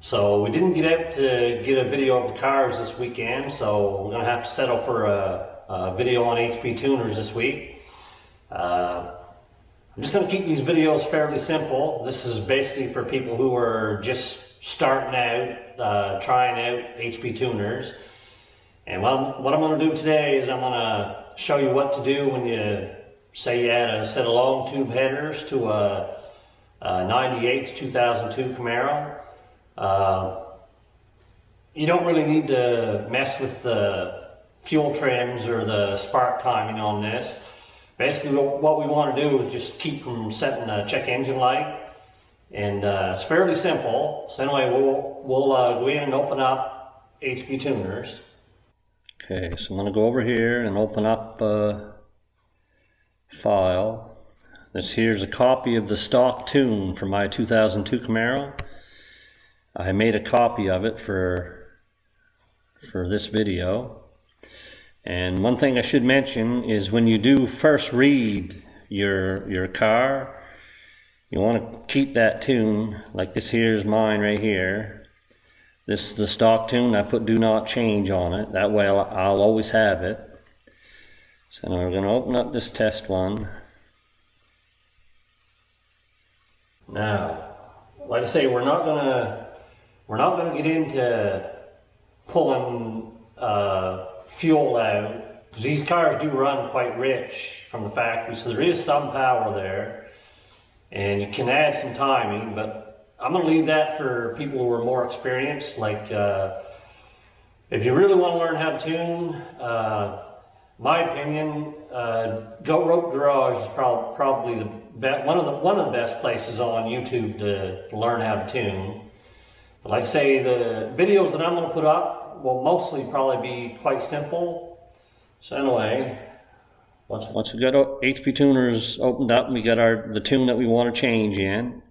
So we didn't get out to get a video of the cars this weekend, so we're going to have to settle for a video on HP tuners this week. I'm just going to keep these videos fairly simple. This is basically for people who are just starting out, trying out HP tuners. And what I'm going to do today is I'm going to show you what to do when you say you add a set of long tube headers to a 98 2002 Camaro. You don't really need to mess with the fuel trims or the spark timing on this. Basically what we want to do is just keep from setting the check engine light, and it's fairly simple. So anyway, we'll go in and open up HP tuners. Okay, so I'm going to go over here and open up a file. This here's a copy of the stock tune for my 2002 Camaro. I made a copy of it for this video. And one thing I should mention is when you do first read your car, you want to keep that tune. Like this here's mine right here. This is the stock tune. I put do not change on it. That way I'll always have it. So now we're going to open up this test one. Now, like I say, we're not going to get into pulling fuel out, because these cars do run quite rich from the factory, so there is some power there, and you can add some timing, but I'm going to leave that for people who are more experienced. Like if you really want to learn how to tune, my opinion, Go Rope Garage is probably one of the best places on YouTube to learn how to tune. But like I say, the videos that I'm going to put up will mostly probably be quite simple. So anyway, once we got HP tuners opened up and we got the tune that we want to change in.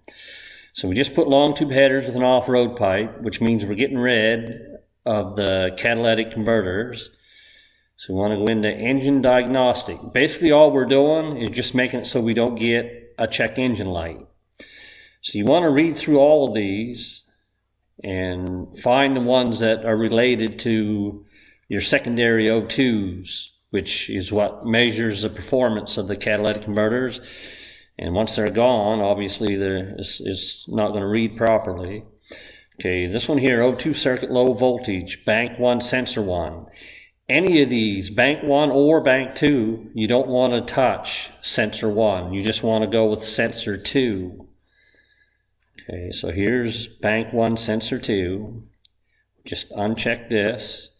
So we just put long tube headers with an off-road pipe, which means we're getting rid of the catalytic converters. So we want to go into engine diagnostic. Basically all we're doing is just making it so we don't get a check engine light. So you want to read through all of these and find the ones that are related to your secondary O2s, which is what measures the performance of the catalytic converters. And once they're gone, obviously it's not going to read properly. Okay, this one here, O2 circuit low voltage, bank 1, sensor 1. Any of these, bank 1 or bank 2, you don't want to touch sensor 1. You just want to go with sensor 2. Okay, so here's bank 1, sensor 2. Just uncheck this.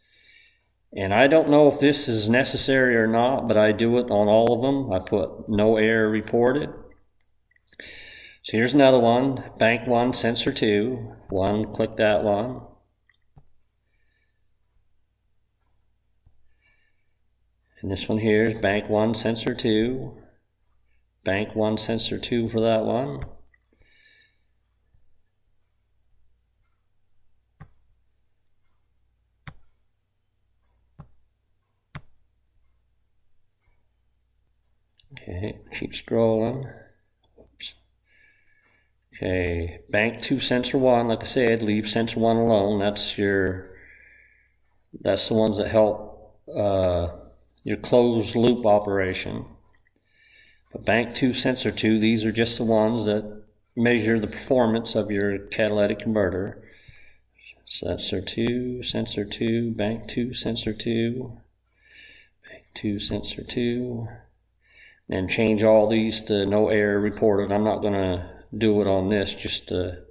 And I don't know if this is necessary or not, but I do it on all of them. I put no error reported. So here's another one, bank 1, sensor 2. Click that one. And this one here is bank 1, sensor 2. Bank 1, sensor 2 for that one. Okay, keep scrolling. Oops. Okay, bank 2, sensor 1, like I said, leave sensor 1 alone. That's the ones that help your closed loop operation. But bank 2, sensor 2, these are just the ones that measure the performance of your catalytic converter. Sensor 2, bank 2, sensor 2, bank 2, sensor 2. And change all these to no error reported. I'm not going to do it on this just to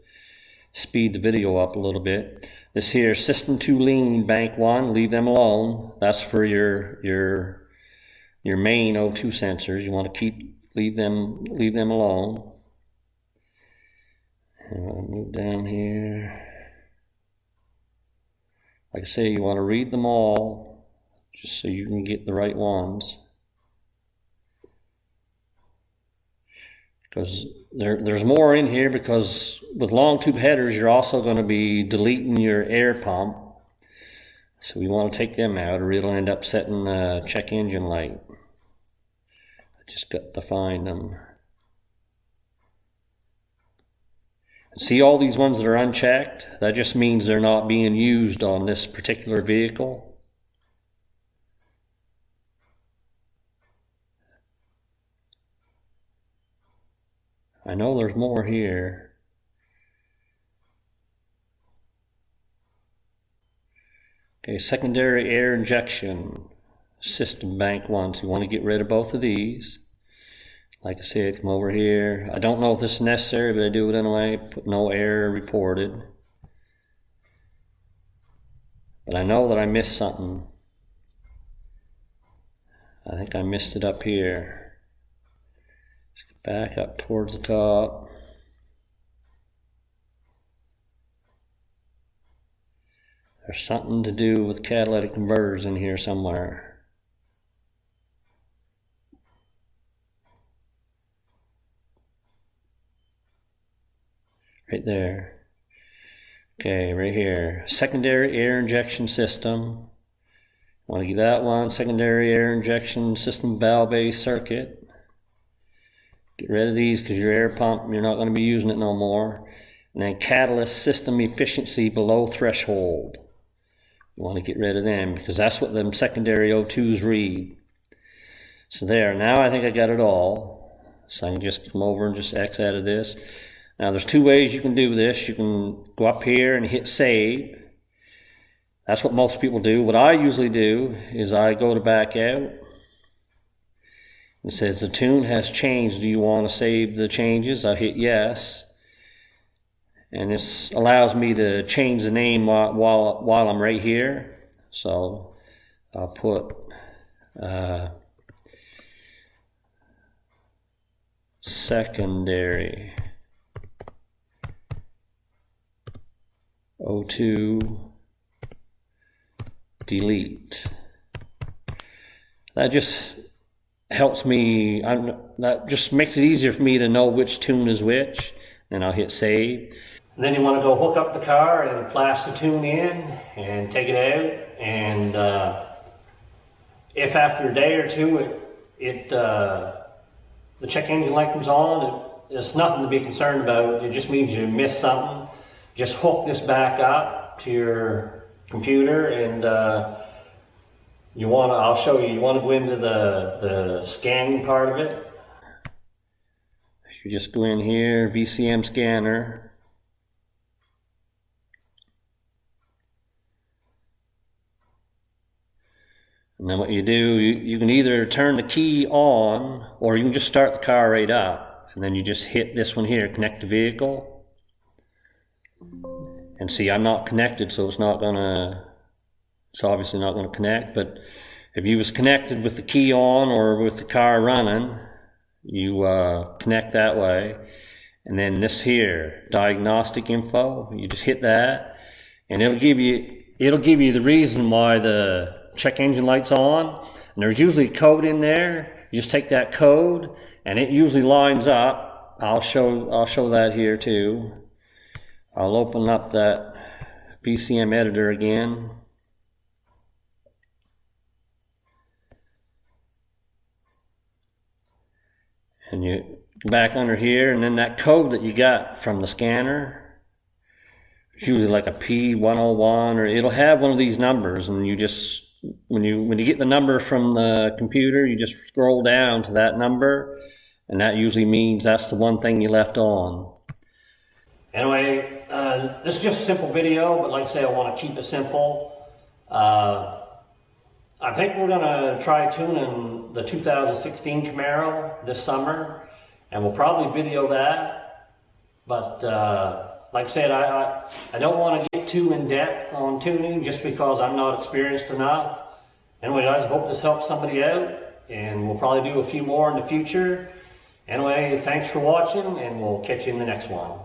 speed the video up a little bit. This here, system 2 lean, bank 1, leave them alone. That's for your main O2 sensors. You want to leave them alone. And I'll move down here. Like I say, you want to read them all just so you can get the right ones. Because there's more in here, because with long tube headers you're also going to be deleting your air pump, so we want to take them out or it'll end up setting a check engine light. I just got to find them. See all these ones that are unchecked? That just means they're not being used on this particular vehicle. I know there's more here. Okay, secondary air injection system bank 1. So you want to get rid of both of these. Like I said, come over here. I don't know if this is necessary, but I do it anyway. Put no error reported. But I know that I missed something. I think I missed it up here. Back up towards the top. There's something to do with catalytic converters in here somewhere. Right there. Okay, right here. Secondary air injection system. Want to get that one. Secondary air injection system valve base circuit. Get rid of these because your air pump, you're not going to be using it no more. And then catalyst system efficiency below threshold. You want to get rid of them because that's what them secondary O2s read. So there, now I think I got it all. So I can just come over and just X out of this. Now there's two ways you can do this. You can go up here and hit save. That's what most people do. What I usually do is I go to back out. It says the tune has changed. Do you want to save the changes? I hit yes. And this allows me to change the name while I'm right here. So I'll put secondary O2 delete. That just helps me, that just makes it easier for me to know which tune is which. And I'll hit save. And then you want to go hook up the car and blast the tune in and take it out. And if after a day or two the check engine light comes on, there's nothing to be concerned about. It just means you missed something. Just hook this back up to your computer and I'll show you, you want to go into the scanning part of it. You just go in here, VCM scanner. And then what you do, you can either turn the key on or you can just start the car right up. And then you just hit this one here, connect the vehicle. And see, I'm not connected, so it's obviously not going to connect. But if you was connected with the key on or with the car running, you connect that way. And then this here, diagnostic info, you just hit that and it'll give you the reason why the check engine light's on. And there's usually a code in there. You just take that code and it usually lines up. I'll show that here too. I'll open up that VCM editor again. And you back under here, and then that code that you got from the scanner, it's usually like a P101, or it'll have one of these numbers, and you just, when you get the number from the computer, you just scroll down to that number, and that usually means that's the one thing you left on. Anyway, this is just a simple video, but like I say, I want to keep it simple. I think we're going to try tuning the 2016 Camaro this summer, and we'll probably video that. But like I said, I don't want to get too in-depth on tuning just because I'm not experienced enough. Anyway, guys, I hope this helps somebody out, and we'll probably do a few more in the future. Anyway, thanks for watching, and we'll catch you in the next one.